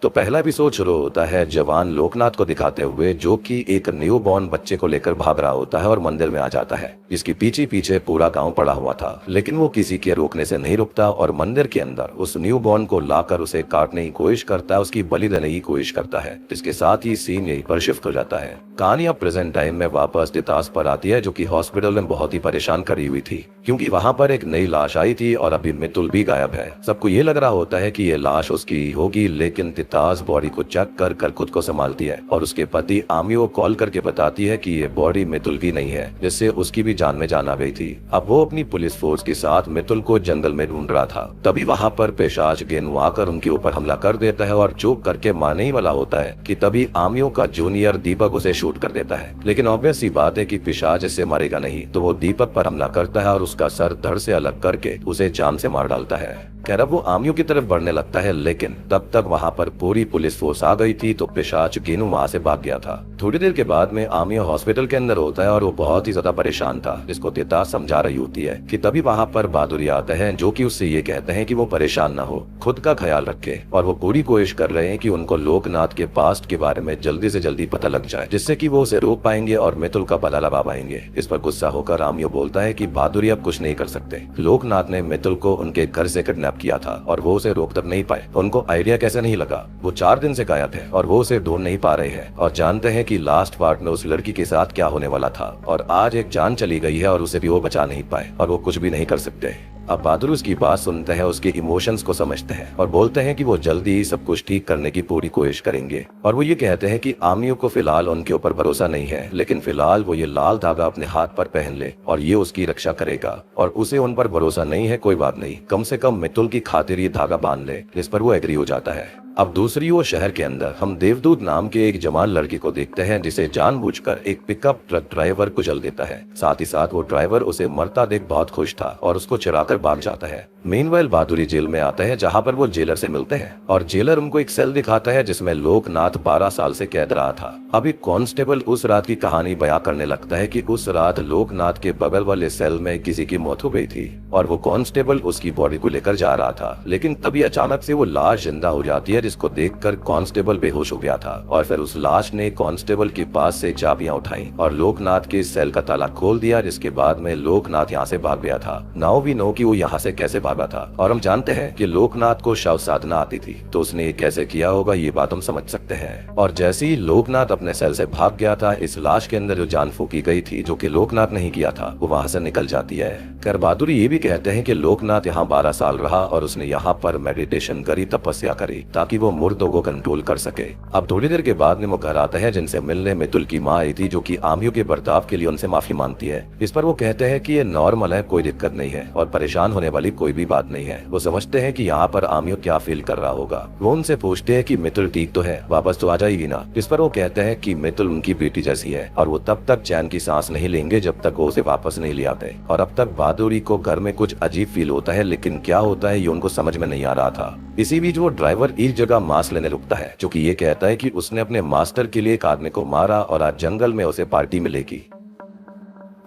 तो पहला एपिसोड शुरू होता है जवान लोकनाथ को दिखाते हुए, जो कि एक न्यू बॉर्न बच्चे को लेकर भाग रहा होता है और मंदिर में आ जाता है, जिसके पीछे पीछे पूरा गांव पड़ा हुआ था। लेकिन वो किसी के रोकने से नहीं रुकता और मंदिर के अंदर उस न्यू बॉर्न को लाकर उसे काटने की कोशिश करता है, उसकी बलि देने की कोशिश करता है। इसके साथ ही सीन यहीं पर शिफ्ट हो जाता है। कहानी अब प्रेजेंट टाइम में वापस तितास पर आती है, जो कि हॉस्पिटल में बहुत ही परेशान करी हुई थी, क्योंकि वहाँ पर एक नई लाश आई थी और अभी मितुल भी गायब है। सबको ये लग रहा होता है कि ये लाश उसकी होगी, लेकिन तितास बॉडी को चेक कर खुद को संभालती है और उसके पति आमियो को कॉल करके बताती है कि ये बॉडी मितुल की नहीं है, जिससे उसकी भी जान में जान आ गई थी। अब वो अपनी पुलिस फोर्स के साथ मितुल को जंगल में ढूंढ रहा था। तभी वहाँ पर पेशाच गेनु आकर उनके ऊपर हमला कर देता है और चूक करके मारने ही वाला होता है कि तभी आमियो का जूनियर दीपक उसे शूट कर देता है। लेकिन ऑब्वियस सी बात है कि पिशाच इससे मरेगा नहीं, तो वो दीपक पर हमला करता है और उसका सर धड़ से अलग करके उसे जान से मार डालता है। खैर अब वो आमियो की तरफ बढ़ने लगता है, लेकिन तब तक वहाँ पर पूरी पुलिस फोर्स आ गई थी, तो पिशाच गेनु वहाँ से भाग गया था। थोड़ी देर के बाद में आमियो हॉस्पिटल के अंदर होता है और वो बहुत ही ज्यादा परेशान था, जिसको तितास समझा रही होती है कि तभी वहाँ पर बहादुरी आता है, जो कि उससे ये कहते हैं कि वो परेशान ना हो, खुद का ख्याल रखे। और वो पूरी कोशिश कर रहे हैं कि उनको लोकनाथ के पास्ट के बारे में जल्दी से जल्दी पता लग जाए, जिससे कि वो उसे रोक पाएंगे और मितुल का पता लगा पाएंगे। इस पर गुस्सा होकर आमियो बोलता है कि बहादुरी अब कुछ नहीं कर सकते। लोकनाथ ने मितुल को उनके घर से किडनैप किया था और वो उसे रोक तक नहीं पाए। उनको आइडिया कैसे नहीं लगा? वो 4 दिन से गायब है और वो उसे ढूंढ नहीं पा रहे हैं और जानते हैं कि लास्ट पार्ट में उस लड़की के साथ क्या होने वाला था। और आज एक जान चली गई है और उसे भी वो बचा नहीं पाए और वो कुछ भी नहीं कर सकते। अब बहादुर उसकी बात सुनते हैं, उसके इमोशंस को समझते हैं और बोलते हैं कि वो जल्दी ही सब कुछ ठीक करने की पूरी कोशिश करेंगे। और वो ये कहते हैं कि आमियो को फिलहाल उनके ऊपर भरोसा नहीं है, लेकिन फिलहाल वो ये लाल धागा अपने हाथ पर पहन ले और ये उसकी रक्षा करेगा। और उसे उन पर भरोसा नहीं है, कोई बात नहीं, कम से कम मितुल की खातिर ये धागा बांध ले। इस पर वो एग्री हो जाता है। अब दूसरी ओर शहर के अंदर हम देवदूत नाम के एक जवान लड़की को देखते हैं, जिसे जानबूझकर एक पिकअप ट्रक ड्राइवर कुचल देता है। साथ ही साथ वो ड्राइवर उसे मरता देख बहुत खुश था और उसको चुराकर भाग जाता है। मीनवाइल बहादुरी जेल में आता है, जहाँ पर वो जेलर से मिलते हैं और जेलर उनको एक सेल दिखाता है जिसमें लोकनाथ 12 साल से कैद रहा था। अब एक कांस्टेबल उस रात की कहानी बयां करने लगता है कि उस रात लोकनाथ के बगल वाले सेल में किसी की मौत हो गई थी और वो कांस्टेबल उसकी बॉडी को लेकर जा रहा था। लेकिन तभी अचानक से वो लाश जिंदा हो जाती है, जिसको देखकर कांस्टेबल बेहोश हो गया था और फिर उस लाश ने कांस्टेबल के पास से चाबियां उठाई और लोकनाथ के सेल का ताला खोल दिया, जिसके बाद में लोकनाथ यहाँ से भाग गया था। नाउ वी नो कि वो यहाँ से कैसे भागा था और हम जानते हैं कि लोकनाथ को शव साधना आती थी, तो उसने ये कैसे किया होगा ये बात हम समझ सकते हैं। और जैसे ही लोकनाथ अपने सेल से भाग गया था, इस लाश के अंदर जो जान फूकी गई थी, जो कि लोकनाथ नहीं किया था, वो वहाँ से निकल जाती है। कर बहादुरी ये भी कहते हैं कि लोकनाथ यहाँ 12 साल रहा और उसने यहाँ पर मेडिटेशन करी, तपस्या करी, ताकि वो मुर्दों को कंट्रोल कर सके। अब थोड़ी देर के बाद में वो घर आता है, जिनसे मिलने मितुल की माँ आई थी, जो कि आमियो के बर्ताव के लिए उनसे माफी मांगती है। इस पर वो कहते हैं कि ये नॉर्मल है, कोई दिक्कत नहीं है और परेशान होने वाली कोई भी बात नहीं है। वो समझते हैं कि यहाँ पर आमियो क्या फील कर रहा होगा। वो उनसे पूछते हैं कि मितुल ठीक तो है, वापस तो आ जाएगी ना? इस पर वो कहते हैं कि मितुल उनकी बेटी जैसी है और वो तब तक चैन की सांस नहीं लेंगे जब तक वो उसे वापस नहीं ले आते। और अब तक बहादुरी को घर में कुछ अजीब फील होता है, लेकिन क्या होता है ये उनको समझ में नहीं आ रहा था। इसी बीच वो ड्राइवर एक जगह मांस लेने रुकता है, जो कि ये कहता है कि उसने अपने मास्टर के लिए एक आदमी को मारा और आज जंगल में उसे पार्टी मिलेगी।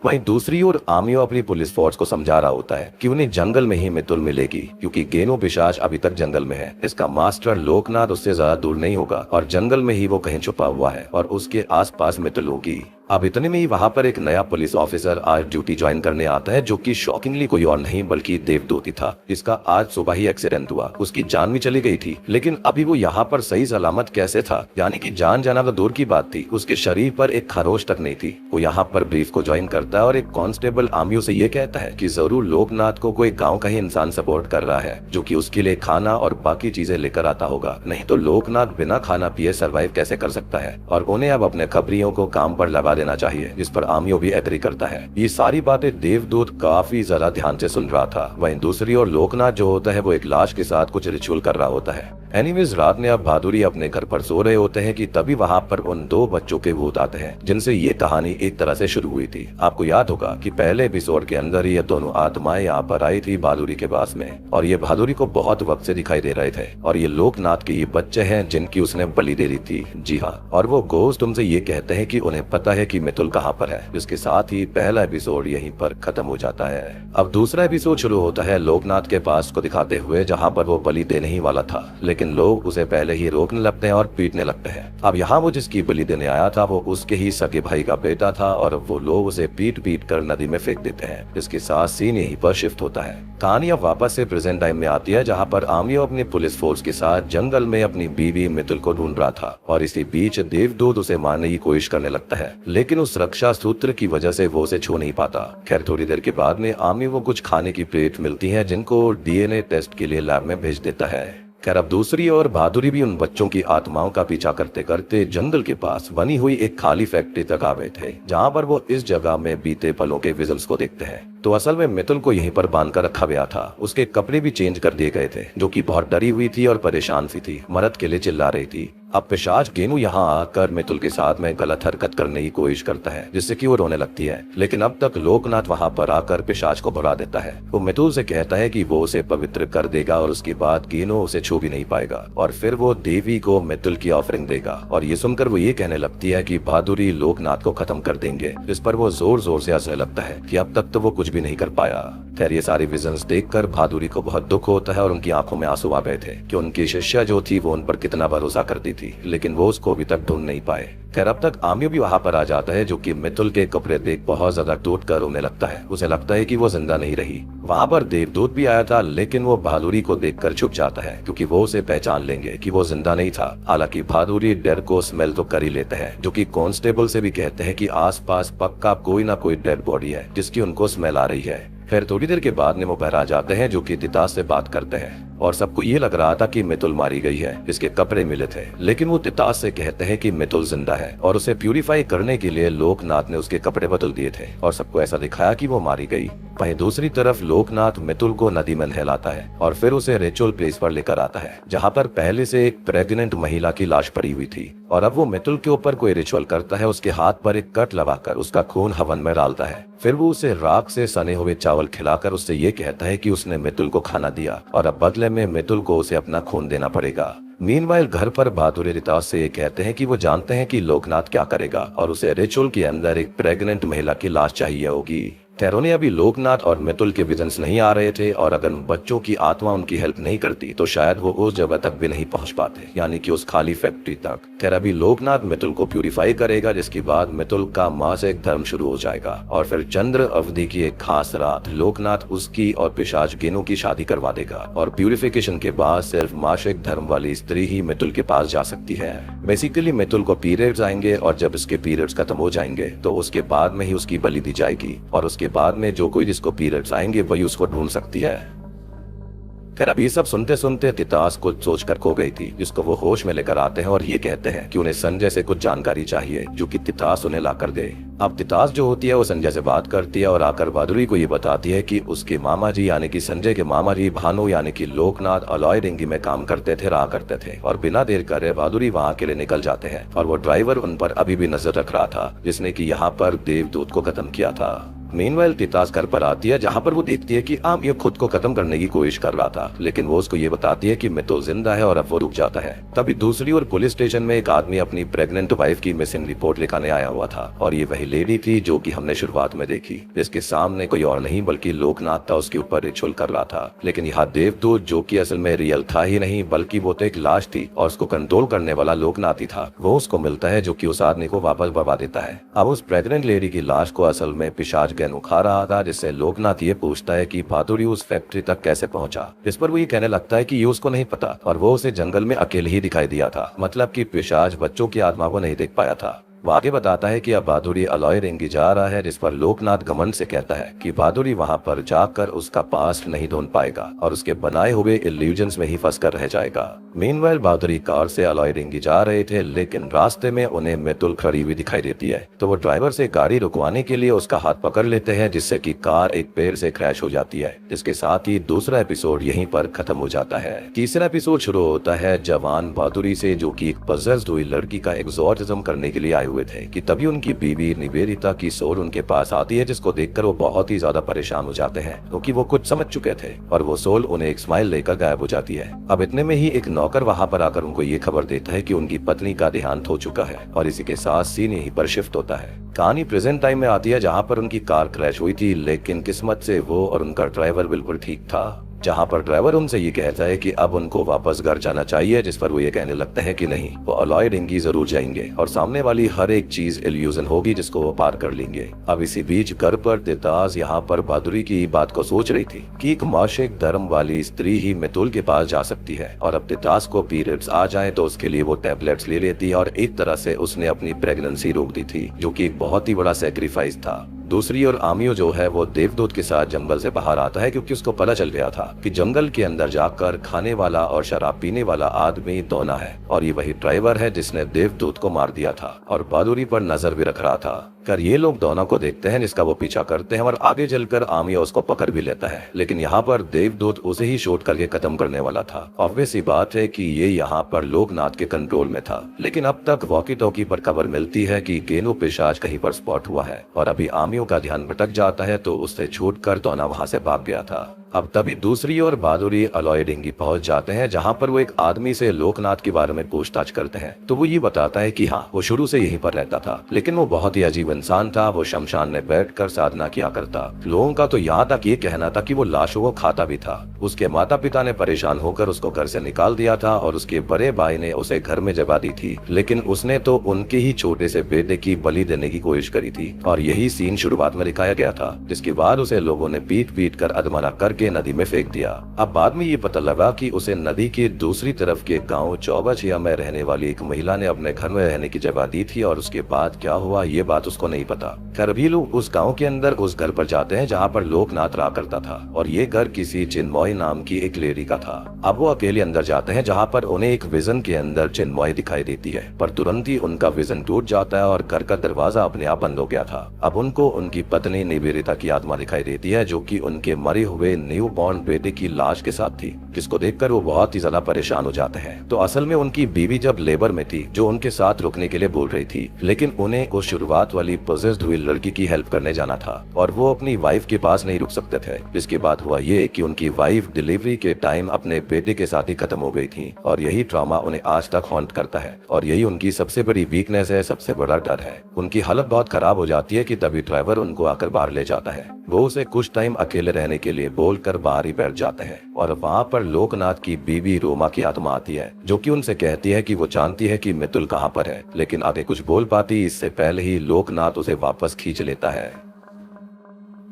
वहीं दूसरी ओर आमियो अपनी पुलिस फोर्स को समझा रहा होता है कि उन्हें जंगल में ही मितुल मिलेगी, क्योंकि गेनो पिशाच अभी तक जंगल में है। इसका मास्टर लोकनाथ उससे ज्यादा दूर नहीं होगा और जंगल में ही वो कहीं छुपा हुआ है और उसके आसपास मितुल होगी। अब इतने में ही वहाँ पर एक नया पुलिस ऑफिसर आज ड्यूटी ज्वाइन करने आता है, जो कि शॉकिंगली कोई और नहीं बल्कि देवदूत ही था, जिसका आज सुबह ही एक्सीडेंट हुआ। उसकी जान भी चली गई थी, लेकिन अभी वो यहाँ पर सही सलामत कैसे था? यानी कि जान जाना तो दूर की बात थी, उसके शरीर पर एक खरोच तक नहीं थी। वो यहाँ पर ब्रीफ को ज्वाइन करता है और एक कांस्टेबल आमियो से ये कहता है कि जरूर लोकनाथ को कोई गाँव का ही इंसान सपोर्ट कर रहा है, जो की उसके लिए खाना और बाकी चीजें लेकर आता होगा, नहीं तो लोकनाथ बिना खाना पिए सर्वाइव कैसे कर सकता है। और उन्हें अब अपने खबरियों को काम पर लगा देना चाहिए, जिस पर आमियो भी एग्री करता है। ये सारी बातें देवदूत काफी ज्यादा ध्यान से सुन रहा था। वहीं दूसरी ओर लोकनाथ जो होता है वो एक लाश के साथ कुछ रिचुअल कर रहा होता है। एनीवेज रात में अब बहादुरी अपने घर पर सो रहे होते हैं कि तभी वहाँ पर उन 2 बच्चों के भूत आते हैं, जिनसे ये कहानी एक तरह से शुरू हुई थी। आपको याद होगा कि पहले एपिसोड के अंदर ये दोनों आत्माएं यहाँ पर आई थी बहादुरी के पास में और ये बहादुरी को बहुत वक्त से दिखाई दे रहे थे और ये लोकनाथ के ये बच्चे हैं जिनकी उसने बलि दे दी थी। जी हाँ, और वो घोस्ट तुमसे ये कहते हैं कि उन्हें पता है कि मितुल कहाँ पर है। इसके साथ ही पहला एपिसोड यहीं पर खत्म हो जाता है। अब दूसरा एपिसोड शुरू होता है लोकनाथ के पास को दिखाते हुए, जहाँ पर वो बलि देने ही वाला था, लेकिन लोग उसे पहले ही रोकने लगते हैं और पीटने लगते हैं। अब यहाँ वो जिसकी बलि देने आया था वो उसके ही सगे भाई का बेटा था और वो लोग उसे पीट पीट कर नदी में फेंक देते हैं। इसके साथ सीन यहीं पर शिफ्ट होता है। कहानी अब वापस से प्रेजेंट टाइम में आती है, जहाँ पर आमियो अपनी पुलिस फोर्स के साथ जंगल में अपनी बीवी मितुल को ढूंढ रहा था और इसी बीच देवदूत उसे मारने की कोशिश करने लगता है, लेकिन उस रक्षा सूत्र की वजह से वो उसे छू नहीं पाता। खैर थोड़ी देर के बाद में आमियो को कुछ खाने की प्लेट मिलती है, जिनको डीएनए टेस्ट के लिए लैब में भेज देता है। खैर अब दूसरी ओर बहादुरी भी उन बच्चों की आत्माओं का पीछा करते करते जंगल के पास बनी हुई एक खाली फैक्ट्री तक आ गए थे, जहाँ पर वो इस जगह में बीते पलों के विजुअल्स को देखते हैं। तो असल में मितुल को यहीं पर बांध कर रखा गया था। उसके कपड़े भी चेंज कर दिए गए थे, जो कि बहुत डरी हुई थी और परेशान सी थी, मदद के लिए चिल्ला रही थी। अब पिशाच गेनू यहाँ आकर मितुल के साथ में गलत हरकत करने की कोशिश करता है, जिससे कि वो रोने लगती है, लेकिन अब तक लोकनाथ वहाँ पर आकर पिशाच को भगा देता है। वो मितुल से कहता है कि वो उसे पवित्र कर देगा और उसके बाद गेनू उसे छू भी नहीं पाएगा और फिर वो देवी को मितुल की ऑफरिंग देगा। और ये सुनकर वो ये कहने लगती है कि बहादुरी लोकनाथ को खत्म कर देंगे। इस पर वो जोर जोर से हंसने लगता है कि अब तक तो वो कुछ भी नहीं कर पाया। खैर ये सारी विजन्स देखकर बहादुरी को बहुत दुख होता है और उनकी आंखों में आंसू आ गए थे कि उनकी शिष्या जो थी वो उन पर कितना भरोसा करती थी, लेकिन वो उसको अभी तक ढूंढ नहीं पाए। खैर अब तक आमियो भी वहाँ पर आ जाता है, जो कि मितुल के कपड़े देख बहुत ज्यादा टूट कर रोने लगता है। उसे लगता है कि वो जिंदा नहीं रही। वहाँ पर देवदूत भी आया था, लेकिन वो बहादुरी को देखकर छुप जाता है, क्योंकि वो उसे पहचान लेंगे कि वो जिंदा नहीं था। हालांकि बहादुरी डर को स्मेल तो कर ही लेते हैं, जो कि कांस्टेबल से भी कहते हैं कि आसपास पक्का कोई ना कोई डेड बॉडी है जिसकी उनको स्मेल आ रही है। फिर थोड़ी देर के बाद में वो बाहर आ जाते हैं, जो कि तितास से बात करते हैं और सबको ये लग रहा था कि मितुल मारी गई है, इसके कपड़े मिले थे, लेकिन वो तितास से कहते हैं कि मितुल जिंदा है और उसे प्यूरिफाई करने के लिए लोकनाथ ने उसके कपड़े बदल दिए थे और सबको ऐसा दिखाया कि वो मारी गई। वहीं दूसरी तरफ लोकनाथ मितुल को नदी में नहलाता है और फिर उसे रिचुअल प्लेस पर लेकर आता है, जहाँ पर पहले से एक प्रेग्नेंट महिला की लाश पड़ी हुई थी। और अब वो मितुल के ऊपर कोई रिचुअल करता है, उसके हाथ पर एक कट लगाकर उसका खून हवन में डालता है। फिर वो उसे राख से सने हुए चावल खिलाकर उससे ये कहता है कि उसने मितुल को खाना दिया और अब बदले में मितुल को उसे अपना खून देना पड़ेगा। मीनवाइल घर पर बहादुरी रितास से ये कहते हैं कि वो जानते हैं कि लोकनाथ क्या करेगा और उसे रिचुअल के अंदर एक प्रेग्नेंट महिला की लाश चाहिए होगी। टैरोने अभी लोकनाथ और मितुल के विजन्स नहीं आ रहे थे और अगर बच्चों की आत्मा उनकी हेल्प नहीं करती तो शायद वो उस जगह तक भी नहीं पहुंच पाते, यानी कि उस खाली फैक्ट्री तक। खैर अभी लोकनाथ मितुल को प्यूरिफाई करेगा, जिसके बाद मितुल का मासिक धर्म शुरू हो जाएगा और फिर चंद्र अवधि की एक खास रात लोकनाथ उसकी और पिशाच गेनू की शादी करवा देगा और प्यूरिफिकेशन के बाद सिर्फ मासिक धर्म वाली स्त्री ही मितुल के पास जा सकती है। बेसिकली मितुल को पीरियड्स आएंगे और जब इसके पीरियड्स खत्म हो जाएंगे तो उसके बाद में ही उसकी बलि दी जाएगी और उसके बाद में जो कोई जिसको पीरियड्स आएंगे वही उसको ढूंढ सकती है। खैर अब ये सब सुनते सुनते तितास कुछ सोचकर खो गई थी, जिसको वो होश में लेकर आते हैं और ये कहते हैं कि उन्हें संजय से कुछ जानकारी चाहिए, जो कि तितास उन्हें लाकर दे। अब तितास जो होती है वो संजय से बात करती है और आकर बहादुरी को ये बताती है कि उसके मामा जी यानी कि संजय के मामा जी भानु यानी कि लोकनाथ अलॉय रिंगी में काम करते थे, रहा करते थे और बिना देर करे बहादुरी वहाँ के लिए निकल जाते हैं और वो ड्राइवर उन पर अभी भी नजर रख रहा था, जिसने की यहाँ पर देवदूत को खत्म किया था। मीनवाइल तितास घर पर आती है, जहाँ पर वो देखती है कि आम ये खुद को खत्म करने की कोशिश कर रहा था, लेकिन वो उसको ये बताती है कि मितुल जिंदा है और अब वो रुक जाता है। तभी दूसरी ओर पुलिस स्टेशन में एक आदमी अपनी प्रेग्नेंट वाइफ की मिसिंग रिपोर्ट लिखाने आया हुआ था और ये वही लेडी थी जो कि हमने शुरुआत में देखी, जिसके सामने कोई और नहीं बल्कि लोकनाथ था, उसके ऊपर रिचुअल कर रहा था। लेकिन यहाँ देवदूत जो कि असल में रियल था ही नहीं बल्कि वो तो एक लाश थी और उसको कंट्रोल करने वाला लोकनाथ ही था। वो उसको मिलता है जो कि उस आदमी को वापस भगा देता है। अब उस प्रेग्नेंट लेडी की लाश को असल में पिशाच गेनू खा रहा था, जिससे लोकनाथ ये पूछता है कि बहादुरी उस फैक्ट्री तक कैसे पहुंचा। इस पर वो ये कहने लगता है कि ये उसको नहीं पता और वो उसे जंगल में अकेले ही दिखाई दिया था, मतलब कि पिशाच बच्चों की आत्मा को नहीं देख पाया था। वो आगे बताता है कि अब बहादुरी अलॉय रिंगी जा रहा है, जिस पर लोकनाथ घमंड से कहता है कि बहादुरी वहां पर जाकर उसका पास्ट नहीं ढूंढ पाएगा और उसके बनाए हुए इल्यूजन्स में ही फंस कर रह जाएगा। मीनवाइल बहादुरी कार से अलॉय रिंगी जा रहे थे, लेकिन रास्ते में उन्हें मितुल खड़ी हुई दिखाई देती है, तो वो ड्राइवर से गाड़ी रुकवाने के लिए उसका हाथ पकड़ लेते हैं, जिससे कि कार एक पेड़ से क्रैश हो जाती है। जिसके साथ ही दूसरा एपिसोड यहीं पर खत्म हो जाता है। तीसरा एपिसोड शुरू होता है जवान बहादुरी से, जो कि एक पजेस्ड हुई लड़की का एग्जॉर्सिज्म करने के लिए आए हुए थे कि तभी उनकी बीवी निवेदिता की सोल उनके पास आती है, जिसको देखकर वो बहुत ही ज्यादा परेशान हो जाते हैं क्योंकि वो कुछ समझ चुके थे और वो सोल उन्हें एक स्माइल लेकर गायब हो जाती है। अब इतने में ही एक नौकर वहाँ पर आकर उनको ये खबर देता है कि उनकी पत्नी का देहांत हो चुका है और इसी के साथ सीन यहीं पर शिफ्ट होता है। कहानी प्रेजेंट टाइम में आती है जहाँ पर उनकी कार क्रैश हुई थी, लेकिन किस्मत से वो और उनका ड्राइवर बिल्कुल ठीक था। जहाँ पर ड्राइवर उनसे ये कहता है कि अब उनको वापस घर जाना चाहिए, जिस पर वो ये कहने लगता है कि नहीं, वो अलॉय रिंगी जरूर जाएंगे और सामने वाली हर एक चीज इल्यूजन होगी जिसको वो पार कर लेंगे। अब इसी बीच घर पर तितास यहाँ पर बहादुरी की बात को सोच रही थी कि एक माशिक धर्म वाली स्त्री ही मितुल के पास जा सकती है और अब तितास को पीरियड्स आ जाए तो उसके लिए वो टैबलेट्स ले लेती है और एक तरह से उसने अपनी प्रेगनेंसी रोक दी थी, जो कि एक बहुत ही बड़ा सेक्रीफाइस था। दूसरी ओर आमियो जो है वो देवदूत के साथ जंगल से बाहर आता है क्योंकि उसको पता चल गया था कि जंगल के अंदर जाकर खाने वाला और शराब पीने वाला आदमी दोना है और ये वही ड्राइवर है जिसने देवदूत को मार दिया था और बहादुरी पर नजर भी रख रहा था। कर ये लोग दोना को देखते हैं जिसका वो पीछा करते हैं और आगे चलकर आमियो उसको पकड़ भी लेता है, लेकिन यहाँ पर देवदूत उसे ही शूट करके खत्म करने वाला था। ऑब्वियस ही बात है कि ये यहाँ पर लोकनाथ के कंट्रोल में था, लेकिन अब तक वॉकी टॉकी पर खबर मिलती है कि गेनो पिशाच कहीं पर स्पॉट हुआ है और अभी आमियो का ध्यान भटक जाता है तो उससे छूट कर दोना वहाँ से भाग गया था। अब तभी दूसरी ओर बहादुरी अलॉय रिंगी पहुंच जाते हैं जहां पर वो एक आदमी से लोकनाथ के बारे में पूछताछ करते हैं तो वो ये बताता है कि हाँ, वो शुरू से यहीं पर रहता था, लेकिन वो बहुत ही अजीब इंसान था। वो शमशान में बैठकर साधना किया करता। लोगों का तो यहाँ तक ये कहना था कि वो लाशों को खाता भी था। उसके माता पिता ने परेशान होकर उसको घर से निकाल दिया था और उसके बड़े भाई ने उसे घर में जगा दी थी, लेकिन उसने तो उनके ही छोटे से बेटे की बलि देने की कोशिश करी थी और यही सीन शुरुआत में दिखाया गया था, जिसके बाद उसे लोगों ने पीट पीट कर अधमरा करके नदी में फेंक दिया। अब बाद में ये पता लगा कि उसे नदी के दूसरी तरफ के गांव चौबचिया में रहने वाली एक महिला ने अपने घर में रहने की जगह दी थी और उसके बाद क्या हुआ ये बात उसको नहीं पता। खैर भी लोग उस गांव के अंदर उस घर पर जाते हैं जहां पर लोकनाथ रहा करता था और ये घर किसी चिन्मयी नाम की एक लेडी का था। अब वो अकेले अंदर जाते हैं जहां पर उन्हें एक विजन के अंदर चिन्मयी दिखाई देती है, पर तुरंत ही उनका विजन टूट जाता है और घर का दरवाजा अपने आप बंद हो गया था। अब उनको उनकी पत्नी निवेदिता की आत्मा दिखाई देती है जो कि उनके मरे हुए न्यू बॉर्न बेटे की लाश के साथ थी, जिसको देखकर वो बहुत ही ज्यादा परेशान हो जाते हैं। तो असल में उनकी बीवी जब लेबर में थी जो उनके साथ रुकने के लिए बोल रही थी, लेकिन उन्हें उस शुरुआत वाली पोजेस्ड हुई लड़की की हेल्प करने जाना था और वो अपनी वाइफ के पास नहीं रुक सकते थे। जिसके बाद हुआ ये कि उनकी वाइफ डिलीवरी के टाइम अपने बेटे के साथ ही खत्म हो गई थी और यही ट्रॉमा उन्हें आज तक हॉन्ट करता है और यही उनकी सबसे बड़ी वीकनेस है, सबसे बड़ा डर है। उनकी हालत बहुत खराब हो जाती है कि तभी ड्राइवर उनको आकर बाहर ले जाता है। वो उसे कुछ टाइम अकेले रहने के लिए बोलकर बाहर ही बैठ जाते हैं और वहाँ पर लोकनाथ की बीवी रोमा की आत्मा आती है जो कि उनसे कहती है कि वो जानती है कि मितुल कहाँ पर है, लेकिन आगे कुछ बोल पाती इससे पहले ही लोकनाथ उसे वापस खींच लेता है।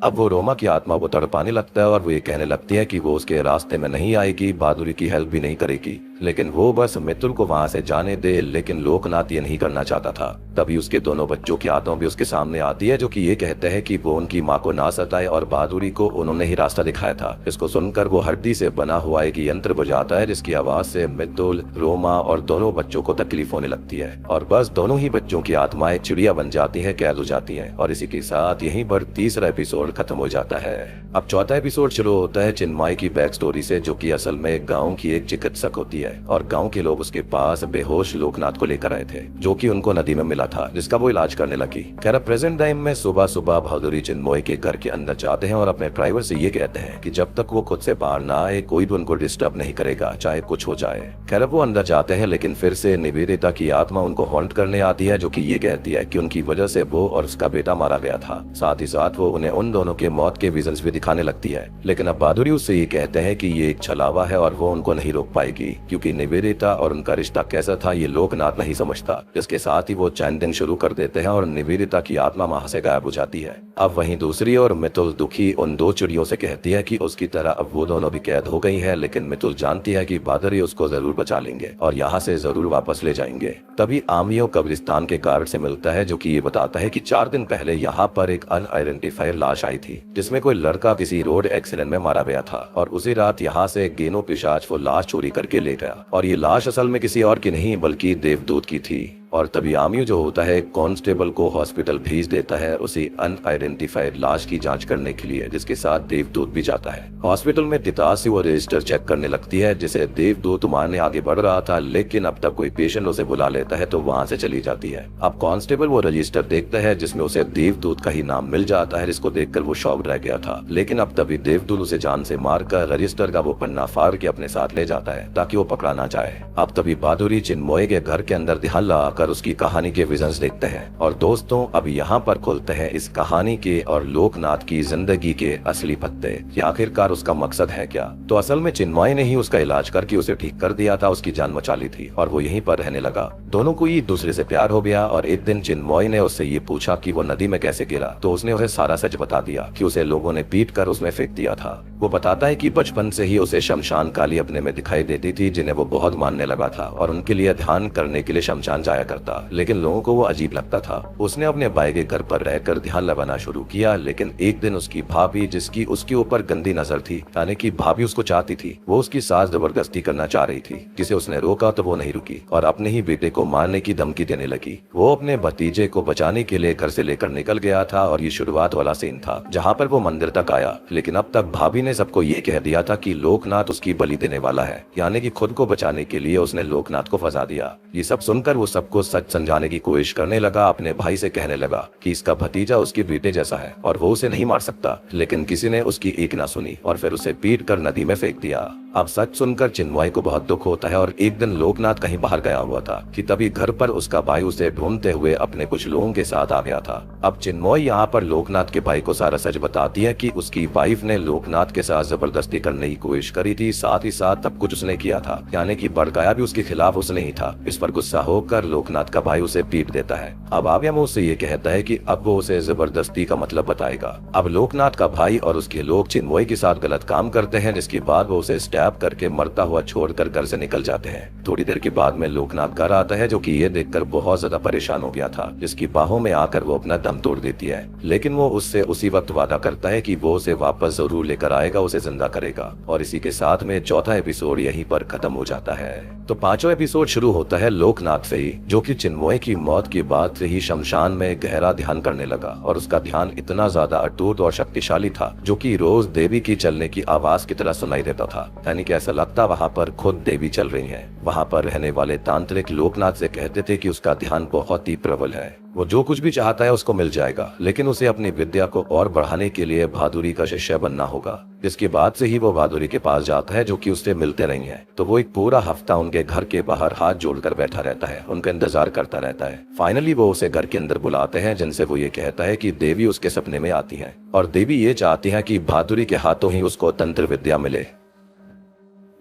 अब वो रोमा की आत्मा को तड़पाने लगता है और वो ये कहने लगती है कि वो उसके रास्ते में नहीं आएगी, बहादुरी की हेल्प भी नहीं करेगी, लेकिन वो बस मितुल को वहाँ से जाने दे। लेकिन लोकनाथ ये नहीं करना चाहता था। तभी उसके दोनों बच्चों की आत्मा भी उसके सामने आती है जो कि ये कहते हैं कि वो उनकी माँ को ना सताए और बहादुरी को उन्होंने ही रास्ता दिखाया था। इसको सुनकर वो हड्डी से बना हुआ एक यंत्र बजाता है जिसकी आवाज से मितुल, रोमा और दोनों बच्चों को तकलीफ होने लगती है और बस दोनों ही बच्चों की आत्माएं चिड़िया बन जाती है, कैद हो जाती है और इसी के साथ यहीं पर तीसरा एपिसोड खत्म हो जाता है। अब चौथा एपिसोड शुरू होता है चिन्मयी की बैक स्टोरी से, जो कि असल में गाँव की एक चिकित्सक होती है और गांव के लोग उसके पास बेहोश लोकनाथ को लेकर आए थे जो कि उनको नदी में मिला था, जिसका वो इलाज करने लगी। खैर प्रेजेंट टाइम में सुबह सुबह बहादुरी चिन्मयी के घर के अंदर जाते हैं और अपने ड्राइवर से ये कहते हैं कि जब तक वो खुद से बाहर ना आए कोई भी उनको डिस्टर्ब नहीं करेगा, चाहे कुछ हो जाए। खैर वो अंदर जाते हैं, लेकिन फिर से निवेदिता की आत्मा उनको हॉन्ट करने आती है जो कि ये कहती है कि उनकी वजह से वो और उसका बेटा मारा गया था। साथ ही साथ वो उन्हें उन दोनों के मौत के विजन्स भी दिखाने लगती है, लेकिन अब बहादुरी उससे ये कहते हैं कि ये एक छलावा है और वो उनको नहीं रोक पाएगी क्योंकि निवेदिता और उनका रिश्ता कैसा था ये लोकनाथ नहीं समझता। जिसके साथ ही वो चैंटिंग शुरू कर देते हैं और निवेदिता की आत्मा वहां से गायब हो जाती है। अब वहीं दूसरी ओर मितुल दुखी उन दो चिड़ियों से कहती है कि उसकी तरह अब वो दोनों भी कैद हो गई है, लेकिन मितुल जानती है कि बहादुरी उसको जरूर बचा लेंगे और यहाँ से जरूर वापस ले जाएंगे। तभी आमियो कब्रिस्तान के गार्ड से मिलता है जो कि ये बताता है कि 4 दिन पहले यहाँ पर एक अनआइडेंटिफाइड लाश आई थी जिसमें कोई लड़का किसी रोड एक्सीडेंट में मारा गया था और उसी रात यहाँ से गेनो पिशाच वो लाश चोरी करके ले गया और ये लाश असल में किसी और की नहीं बल्कि देवदूत की थी। और तभी आमियो जो होता है कांस्टेबल को हॉस्पिटल भेज देता है उसी अनआइडेंटिफाइड लाश की जांच करने के लिए, जिसके साथ देवदूत भी जाता है। हॉस्पिटल में तितासी वो रजिस्टर चेक करने लगती है जिसे देवदूत मारने आगे बढ़ रहा था, लेकिन अब तक कोई पेशेंट उसे बुला लेता है तो वहाँ से चली जाती है। अब कांस्टेबल वो रजिस्टर देखता है जिसमें उसे देवदूत का ही नाम मिल जाता है, जिसको देखकर वो शॉक्ड रह गया था। लेकिन अब तभी देवदूत उसे जान से मारकर रजिस्टर का वो पन्ना फाड़ के अपने साथ ले जाता है ताकि वो पकड़ा ना जाए। अब तभी बहादुरी चिन्मय के घर के अंदर ध्यान लगाकर उसकी कहानी के विजन्स देखते हैं। और दोस्तों अब यहाँ पर खुलते हैं इस कहानी के और लोकनाथ की जिंदगी के असली पत्ते कि आखिरकार उसका मकसद है क्या। तो असल में चिन्मय ने ही उसका इलाज करके उसे ठीक कर दिया था, उसकी जान बचा ली थी और वो यहीं पर रहने लगा। दोनों को एक दूसरे से प्यार हो गया और एक दिन चिन्मय ने उससे ये पूछा कि वो नदी में कैसे गिरा, तो उसने उसे सारा सच बता दिया कि उसे लोगों ने पीट कर उसमें फेंक दिया था। वो बताता है कि बचपन से ही उसे शमशान काली अपने में दिखाई देती थी जिन्हें वो बहुत मानने लगा था और उनके लिए ध्यान करने के लिए शमशान जाया करता, लेकिन लोगों को वो अजीब लगता था। उसने अपने भाई के घर पर रहकर ध्यान लगाना शुरू किया, लेकिन एक दिन उसकी भाभी, जिसकी उसके ऊपर गंदी नजर थी, यानी कि भाभी उसको चाहती थी, वो उसकी सास जबरदस्ती करना चाह रही थी, जिसे उसने रोका तो वो नहीं रुकी और अपने ही बेटे को मारने की धमकी देने लगी। वो अपने भतीजे को बचाने के लिए घर से लेकर निकल गया था और ये शुरुआत वाला सीन था जहाँ पर वो मंदिर तक आया, लेकिन अब तक भाभी ने सबको ये कह दिया था कि लोकनाथ उसकी बलि देने वाला है, यानी कि खुद को बचाने के लिए उसने लोकनाथ को फंसा दिया। ये सब सुनकर वो सबको सच समझाने की कोशिश करने लगा, अपने भाई से कहने लगा कि इसका भतीजा उसके बेटे जैसा है और वो उसे नहीं मार सकता, लेकिन किसी ने उसकी एक ना सुनी और फिर उसे पीट कर नदी में फेंक दिया। अब सच सुनकर चिन्मय को बहुत दुख होता है और एक दिन लोकनाथ कहीं बाहर गया हुआ था कि तभी घर पर उसका भाई उसे ढूंढते हुए अपने कुछ लोगों के साथ आ गया था। अब चिन्मय यहाँ पर लोकनाथ के भाई को सारा सच बताती है कि उसकी वाइफ ने लोकनाथ के साथ जबरदस्ती करने की कोशिश करी थी, साथ ही साथ सब कुछ उसने किया था, यानी कि भड़काया भी उसके खिलाफ उसने ही था। इस पर गुस्सा होकर लोकनाथ का भाई उसे पीट देता है। अब आव्या उससे ये कहता है कि अब वो उसे जबरदस्ती का मतलब बताएगा। अब लोकनाथ का भाई और उसके लोग चिन्मय के साथ गलत काम करते हैं, जिसके बाद वो उसे स्टैब करके मरता हुआ छोड़कर घर से निकल जाते हैं। थोड़ी देर के बाद में लोकनाथ घर आता है, जो कि ये देखकर बहुत ज्यादा परेशान हो गया था, जिसकी बाहों में आकर वो अपना दम तोड़ देती है, लेकिन वो उससे उसी वक्त वादा करता है कि वो उसे वापस जरूर लेकर आएगा, उसे जिंदा करेगा। और इसी के साथ में चौथा एपिसोड यहीं पर खत्म हो जाता है। तो पांचवा एपिसोड शुरू होता है लोकनाथ से ही, जो कि चिन्मय की मौत के बाद से ही शमशान में गहरा ध्यान करने लगा और उसका ध्यान इतना ज्यादा अटूट और शक्तिशाली था जो कि रोज देवी की चलने की आवाज की तरह सुनाई देता था, यानी कि ऐसा लगता वहाँ पर खुद देवी चल रही है। वहाँ पर रहने वाले तांत्रिक लोकनाथ से कहते थे कि उसका ध्यान बहुत ही प्रबल है, वो जो कुछ भी चाहता है उसको मिल जाएगा, लेकिन उसे अपनी विद्या को और बढ़ाने के लिए बहादुरी का शिष्य बनना होगा। जिसके बाद से ही वो बहादुरी के पास जाता है, जो कि उससे मिलते नहीं है। तो वो एक पूरा हफ्ता उनके घर के बाहर हाथ जोड़कर बैठा रहता है, उनका इंतजार करता रहता है। फाइनली वो उसे घर के अंदर बुलाते हैं, जिनसे वो ये कहता है कि देवी उसके सपने में आती है और देवी ये चाहती है कि बहादुरी के हाथों ही उसको तंत्र विद्या मिले।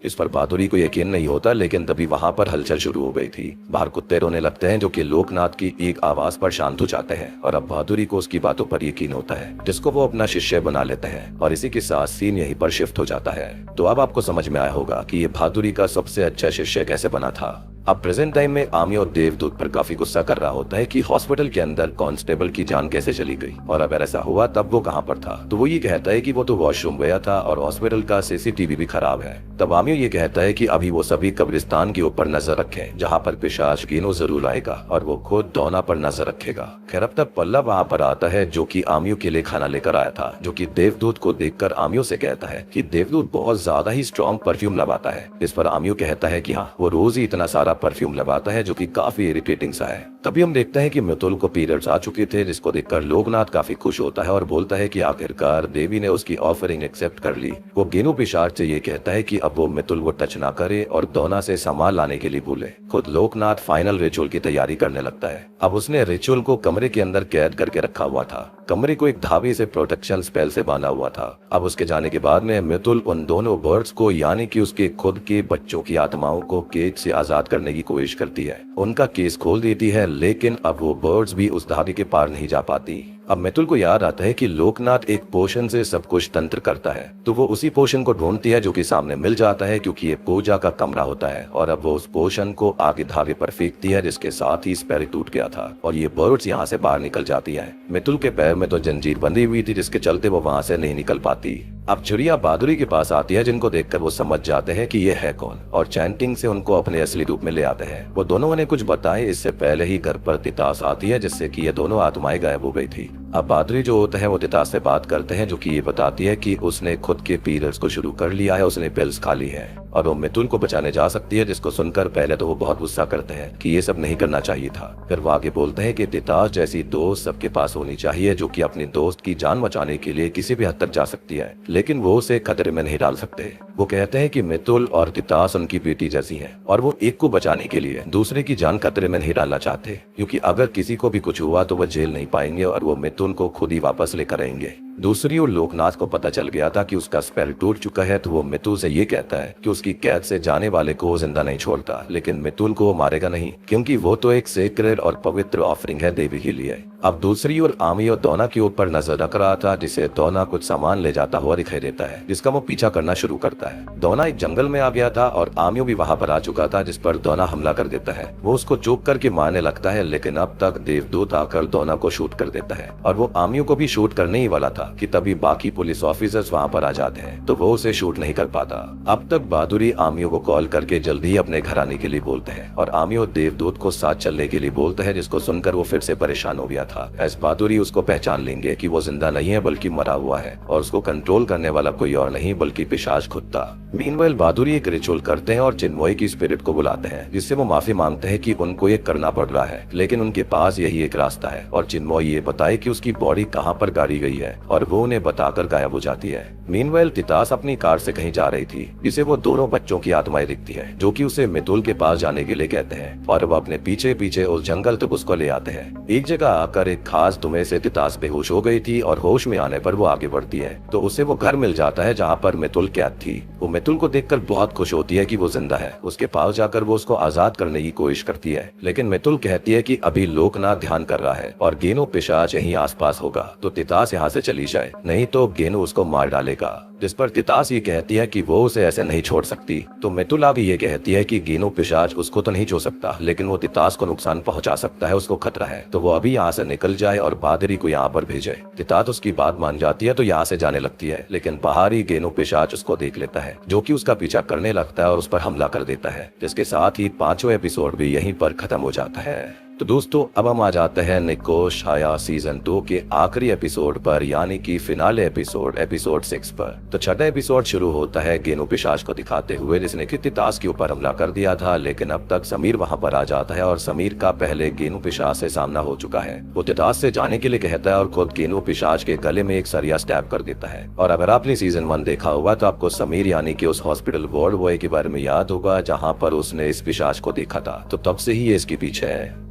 इस पर बहादुरी को यकीन नहीं होता, लेकिन तभी वहां पर हलचल शुरू हो गई थी। बाहर कुत्ते रोने लगते हैं, जो कि लोकनाथ की एक आवाज पर शांत हो जाते हैं और अब बहादुरी को उसकी बातों पर यकीन होता है, जिसको वो अपना शिष्य बना लेते हैं। और इसी के साथ सीन यहीं पर शिफ्ट हो जाता है। तो अब आपको समझ में आया होगा कि ये बहादुरी का सबसे अच्छा शिष्य कैसे बना था। अब प्रेजेंट टाइम में आमियो देवदूत पर काफी गुस्सा कर रहा होता है कि हॉस्पिटल के अंदर कांस्टेबल की जान कैसे चली गई, और अगर ऐसा हुआ तब वो कहाँ पर था। तो वो ये कहता है कि वो तो वॉशरूम गया था और हॉस्पिटल का सीसीटीवी भी खराब है। तब आमियो ये कहता है कि अभी वो सभी कब्रिस्तान के ऊपर नजर रखें, जहाँ पर पिशाच गिनो जरूर आएगा और वो खुद डोना पर नजर रखेगा। खैर अब तक पल्लव वहाँ पर आता है, जो कि आमियो के लिए खाना लेकर आया था, जो कि देवदूत को देखकर आमियो से कहता है कि देवदूत बहुत ज्यादा ही स्ट्रॉन्ग परफ्यूम लगाता है। इस पर आमियो कहता है कि हाँ, वो रोज ही इतना सारा परफ्यूम लगाता है, जो कि काफी इरिटेटिंग सा है। तभी हम देखते हैं कि मितुल को पीरियड्स आ चुके थे, जिसको देखकर लोकनाथ काफी खुश होता है और बोलता है कि आखिरकार देवी ने उसकी ऑफरिंग एक्सेप्ट कर ली। वो गेनू पिशाच से ये कहता है कि अब वो मितुल को टच ना करे और दोना से सामान लाने के लिए भूले। खुद लोकनाथ फाइनल रिचुअल की तैयारी करने लगता है। अब उसने रिचुअल को कमरे के अंदर कैद करके रखा हुआ था। कमरे को एक धाबे से प्रोटेक्शन स्पेल से बांधा हुआ था। अब उसके जाने के बाद में मितुल उन दोनों बर्ड्स को, यानी कि उसके खुद के बच्चों की आत्माओं को केज से आजाद करने की कोशिश करती है। उनका केस खोल देती है, लेकिन अब वो बर्ड्स भी उस धागे के पार नहीं जा पाती। अब मितुल को याद आता है कि लोकनाथ एक पोशन से सब कुछ तंत्र करता है, तो वो उसी पोशन को ढूंढती है जो कि सामने मिल जाता है क्योंकि ये पूजा का कमरा होता है। और अब वो उस पोशन को आगे धागे पर फेंकती है जिसके साथ ही स्पैरो टूट गया था और ये बर्ड्स यहाँ से बाहर निकल जाती है। मितुल के पैर में तो जंजीर बंधी हुई थी जिसके चलते वो वहाँ से नहीं निकल पाती। अब चिड़िया बहादुरी के पास आती है जिनको देखकर वो समझ जाते हैं कि ये है कौन और चैंटिंग से उनको अपने असली रूप में ले आते हैं। वो दोनों ने कुछ बताए इससे पहले ही घर पर तितास आती है जिससे कि ये दोनों आत्माएं गायब हो गई थी। अब बहादुरी जो होता है वो तितास से बात करते हैं जो कि ये बताती है कि उसने खुद के पीरियड्स को शुरू कर लिया है, उसने पिल्स खा ली है और वो मितुल को बचाने जा सकती है, जिसको सुनकर पहले तो वो बहुत गुस्सा करते हैं कि ये सब नहीं करना चाहिए था। फिर वो आगे बोलते हैं कि तितास जैसी दोस्त सबके पास होनी चाहिए जो कि अपनी दोस्त की जान बचाने के लिए किसी भी हद तक जा सकती है, लेकिन वो उसे खतरे में नहीं डाल सकते। वो कहते हैं कि मितुल और तितास उनकी बेटी जैसी है और वो एक को बचाने के लिए दूसरे की जान खतरे में नहीं डालना चाहते, क्योंकि अगर किसी को भी कुछ हुआ तो वो जेल नहीं पाएंगे और वो मितुल को खुद ही वापस लेकर आएंगे। दूसरी ओर लोकनाथ को पता चल गया था कि उसका स्पेल टूट चुका है, तो वो मितुल से ये कहता है कि उसकी कैद से जाने वाले को जिंदा नहीं छोड़ता, लेकिन मितुल को वो मारेगा नहीं क्योंकि वो तो एक सेक्रेड और पवित्र ऑफरिंग है देवी के लिए। अब दूसरी ओर आमियो दोना के ऊपर नजर रख रहा था जिसे दोना कुछ सामान ले जाता हुआ दिखाई देता है जिसका वो पीछा करना शुरू करता है। दोना एक जंगल में आ गया था और आमियो भी वहाँ पर आ चुका था जिस पर दोना हमला कर देता है। वो उसको चोक करके मारने लगता है, लेकिन अब तक देवदूत आकर दोना को शूट कर देता है और वो आमियो को भी शूट करने ही वाला था कि तभी बाकी पुलिस ऑफिसर्स वहाँ पर आ जाते हैं, तो वो उसे शूट नहीं कर पाता। अब तक बहादुरी आमियो को कॉल करके जल्दी ही अपने घर आने के लिए बोलते हैं और आमियो देवदूत को साथ चलने के लिए बोलता है, जिसको सुनकर वो फिर से परेशान हो गया था। एस बहादुरी उसको पहचान लेंगे कि वो जिंदा नहीं है बल्कि मरा हुआ है और उसको कंट्रोल करने वाला कोई और नहीं बल्कि पिशाच खुद था। मीनवाइल बहादुरी एक रिचुअल करते हैं और चिन्मोई की स्पिरिट को बुलाते हैं जिससे वो माफी मांगते हैं कि उनको ये करना पड़ रहा है, लेकिन उनके पास यही एक रास्ता है और चिन्मोई ये बताए कि उसकी बॉडी कहाँ पर गाड़ी गई है और वो उन्हें बताकर गायब हो जाती है। मीनवाइल तितास अपनी कार से कहीं जा रही थी जिसे वो दोनों बच्चों की आत्माएं दिखती है जो कि उसे मितुल के पास जाने के लिए कहते हैं और वो अपने पीछे पीछे उस जंगल तक उसको ले आते हैं। एक जगह आकर एक खास धुएं से तितास बेहोश हो गई थी और होश में आने पर वो आगे बढ़ती है तो उसे वो घर मिल जाता है जहाँ पर मितुल कैद थी। वो मितुल को देखकर बहुत खुश होती है कि वो जिंदा है। उसके पास जाकर वो उसको आजाद करने की कोशिश करती है, लेकिन मितुल कहती है कि अभी लोकनाथ ध्यान कर रहा है और गेनो पिशाच यहीं आसपास होगा, तो तितास यहाँ से चली जाए, नहीं तो गेनो उसको मार डालेगा। जिस पर तितास ये कहती है कि वो उसे ऐसे नहीं छोड़ सकती। तो मितुल आगे ये कहती है कि गेनो पिशाच उसको तो नहीं छू सकता, लेकिन वो तितास को नुकसान पहुंचा सकता है, उसको खतरा है, तो वो अभी यहाँ से निकल जाए और बहादुरी को यहाँ पर भेजे। तितास उसकी बात मान जाती है तो यहाँ से जाने लगती है, लेकिन बाहरी गेनो पिशाच उसको देख लेता है जो कि उसका पीछा करने लगता है और उस पर हमला कर देता है, जिसके साथ ही 5वां एपिसोड भी यहीं पर खत्म हो जाता है। तो दोस्तों अब हम आ जाते हैं निकोश हाया सीजन 2 के आखिरी एपिसोड पर, यानी कि फिनाले एपिसोड 6 पर। तो छठा एपिसोड शुरू होता है गेनो पिशाच को दिखाते हुए जिसने कि तितास के ऊपर हमला कर दिया था, लेकिन अब तक समीर वहां पर आ जाता है और समीर का पहले गेनो पिशाच से सामना हो चुका है। वो तितास से जाने के लिए कहता है और खुद गेनो पिशाच के गले में एक सरिया स्टैब कर देता है। और अगर आपने सीजन 1 देखा होगा तो आपको समीर यानी कि उस हॉस्पिटल वार्ड बॉय के बारे में याद होगा जहाँ पर उसने इस पिशाच को देखा था, तो तब से ही ये इसके पीछे है।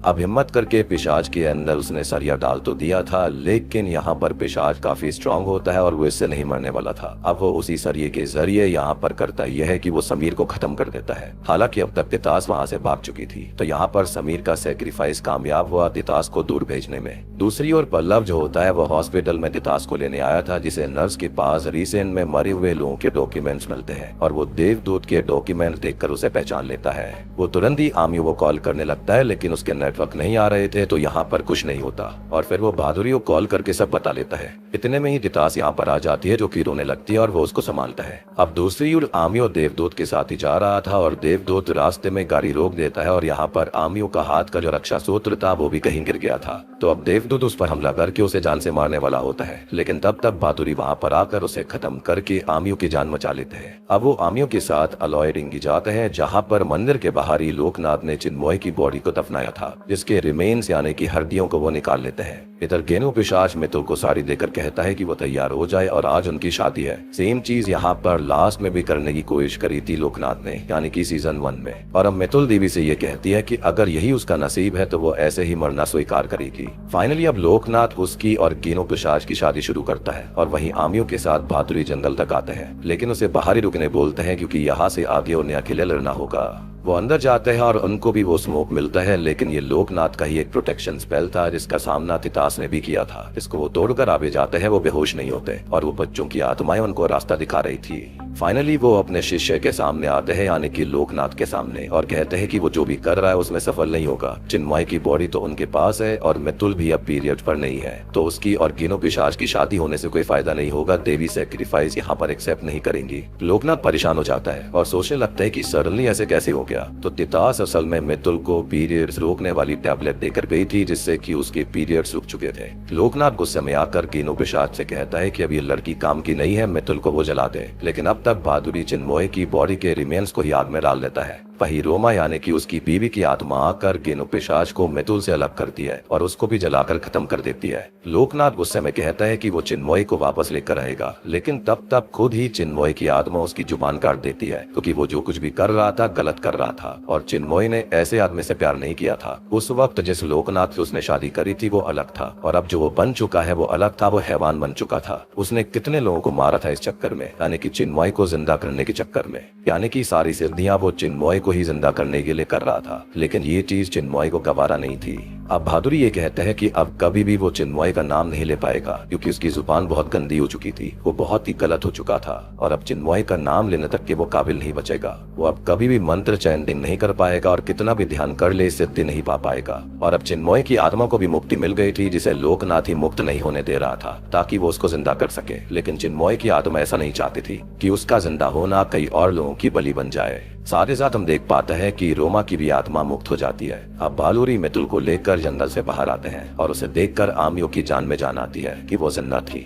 अब हिम्मत करके पिशाच के अंदर उसने सरिया डाल तो दिया था, लेकिन यहाँ पर पिशाच काफी स्ट्रांग होता है और वो इससे नहीं मरने वाला था। अब वो उसी सरिये के जरिए यहाँ पर करता यह है कि वो समीर को खत्म कर देता है। हालांकि अब तक तितास वहाँ से भाग चुकी थी, तो यहाँ पर समीर का सेक्रीफाइस कामयाब हुआ तितास को दूर भेजने में। दूसरी ओर पल्लव जो होता है वो हॉस्पिटल में तितास को लेने आया था, जिसे नर्स के पास रिसेंट में मरे हुए लोगों के डॉक्यूमेंट्स मिलते हैं और वो देवदूत के डॉक्यूमेंट देखकर उसे पहचान लेता है। वो तुरंत ही आमियो को कॉल करने लगता है, लेकिन उसके नेटवर्क नहीं आ रहे थे तो यहाँ पर कुछ नहीं होता और फिर वो बहादुरी को कॉल करके सब बता लेता है। इतने में ही तितास यहाँ पर आ जाती है जो कि रोने लगती है और वो उसको संभालता है। अब दूसरी ओर आमियो देवदूत के साथ ही जा रहा था और देवदूत रास्ते में गाड़ी रोक देता है और यहाँ पर आमियो का हाथ का जो रक्षा सूत्र था वो भी कहीं गिर गया था। तो अब देवदूत उस पर हमला करके उसे जान से मारने वाला होता है, लेकिन तब तक बहादुरी वहाँ पर आकर उसे खत्म करके आमियो की जान बचा लेते हैं। अब वो आमियो के साथ अलॉय रिंगी जाते हैं जहाँ पर मंदिर के बाहर ही लोकनाथ ने चिन्मोई की बॉडी को दफनाया था, जिसके रिमेन्स यानी कि हड्डियों को वो निकाल लेते हैं। इधर गेनो पिशाच मितुल को साड़ी देकर कहता है कि वो तैयार हो जाए और आज उनकी शादी है। सेम चीज यहाँ पर लास्ट में भी करने की कोशिश करी थी लोकनाथ ने, यानी कि सीजन 1 में। और अब मितुल देवी से ये कहती है कि अगर यही उसका नसीब है तो वो ऐसे ही मरना स्वीकार करेगी। फाइनली अब लोकनाथ उसकी और गेनो पिशाच की शादी शुरू करता है और वहीं आमियो के साथ बहादुरी जंगल तक आते हैं, लेकिन उसे बाहर ही रुकने बोलते हैं क्योंकि यहाँ से आगे उन्हें अकेले लड़ना होगा। वो अंदर जाते हैं और उनको भी वो स्मोक मिलता है, लेकिन ये लोकनाथ का ही एक प्रोटेक्शन स्पेल था जिसका सामना तितास ने भी किया था। इसको वो तोड़कर आगे जाते हैं, वो बेहोश नहीं होते और वो बच्चों की आत्माएं उनको रास्ता दिखा रही थी। फाइनली वो अपने शिष्य के सामने आते हैं, यानी कि लोकनाथ के सामने, और कहते हैं कि वो जो भी कर रहा है उसमें सफल नहीं होगा। चिन्मय की बॉडी तो उनके पास है और मितुल भी अब पीरियड पर नहीं है, तो उसकी और गिनो पिशाच की शादी होने से कोई फायदा नहीं होगा। देवी सेक्रीफाइस यहाँ पर एक्सेप्ट नहीं करेंगी। लोकनाथ परेशान हो जाता है और सोचने लगता है कि सडनली ऐसे कैसे हो गया। तो तितास असल में मितुल को पीरियड्स रोकने वाली टैबलेट देकर गई थी जिससे कि उसके पीरियड्स रुक चुके थे। लोकनाथ गुस्से में आकर गिनो पिशाच से कहता है कि अब ये लड़की काम की नहीं है, मितुल को वो जला दे। लेकिन अब तक बहादुरी चिन्मय की बॉडी के रिमेन्स को ही आग में डाल देता है। वही रोमा यानी कि उसकी बीवी की आत्मा आकर गिनो पिशाच को मितुल से अलग करती है और उसको भी जलाकर खत्म कर देती है। लोकनाथ गुस्से में कहता है कि वो चिन्मय को वापस लेकर आएगा, लेकिन तब खुद ही चिन्मय की आत्मा उसकी जुबान काट देती है, क्योंकि वो जो कुछ भी कर रहा था गलत कर रहा था और चिन्मय ने ऐसे आदमी से प्यार नहीं किया था। उस वक्त जिस लोकनाथ से उसने शादी करी थी वो अलग था और अब जो वो बन चुका है वो अलग था। वो हैवान बन चुका था। उसने कितने लोगों को मारा था इस चक्कर में, यानी कि चिन्मय को जिंदा करने के चक्कर में। यानी कि सारी सिद्धियां वो चिन्मय को ही जिंदा करने के लिए कर रहा था, लेकिन ये चीज चिन्मय को गवारा नहीं थी। अब बहादुरी ये कहता है कि अब कभी भी वो चिन्मय का नाम नहीं ले पाएगा, क्योंकि उसकी जुबान बहुत गंदी हो चुकी थी, वो बहुत ही गलत हो चुका था और अब चिन्मय का नाम लेने तक के वो काबिल नहीं बचेगा। वो अब कभी भी मंत्र चैंटिंग नहीं कर पाएगा और कितना भी ध्यान कर ले सिद्धि नहीं पा पाएगा। और अब चिन्मय की आत्मा को भी मुक्ति मिल गई थी, जिसे लोकनाथ ही मुक्त नहीं होने दे रहा था ताकि वो उसको जिंदा कर सके। लेकिन चिन्मय की आत्मा ऐसा नहीं चाहती थी कि उसका जिंदा होना कई और लोगों की बलि बन जाए। साथ ही साथ हम देख पाते हैं कि रोमा की भी आत्मा मुक्त हो जाती है। अब भालूरी मितुल को लेकर जंगल से बाहर आते हैं और उसे देखकर आमियों की जान में जान आती है कि वो जिंदा थी।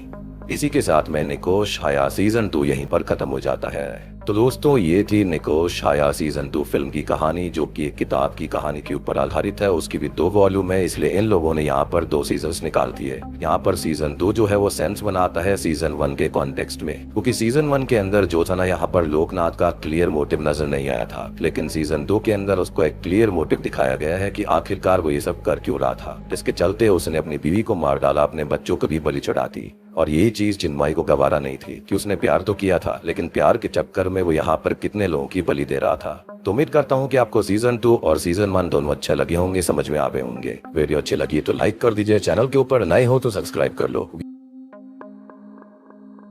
इसी के साथ में निकोश हाया सीजन 2 यहीं पर खत्म हो जाता है। तो दोस्तों ये थी निकोश हाया सीजन 2 फिल्म की कहानी, जो कि एक किताब की कहानी के ऊपर आधारित है। उसकी भी 2 वॉल्यूम है, इसलिए इन लोगों ने यहाँ पर 2 सीजन्स निकाल दिए। यहाँ पर सीजन 2 जो है वो सेंस बनाता है सीजन 1 के कॉन्टेक्स्ट में, क्योंकि सीजन 1 के अंदर जो था ना, यहाँ पर लोकनाथ का क्लियर मोटिव नजर नहीं आया था, लेकिन सीजन 2 के अंदर उसको एक क्लियर मोटिव दिखाया गया है कि आखिरकार वो ये सब कर क्यों रहा था, जिसके चलते उसने अपनी बीवी को मार डाला, अपने बच्चों को भी बलि चढ़ा दी। और यही चीज चिन्मय को गवारा नहीं थी कि उसने प्यार तो किया था, लेकिन प्यार के चक्कर में वो यहाँ पर कितने लोगों की बलि दे रहा था। तो उम्मीद करता हूँ कि आपको सीजन 2 और सीजन 1 दोनों अच्छे लगे होंगे, समझ में आ गए होंगे। वीडियो अच्छी लगी तो लाइक कर दीजिए, चैनल के ऊपर नए हो तो सब्सक्राइब कर लो।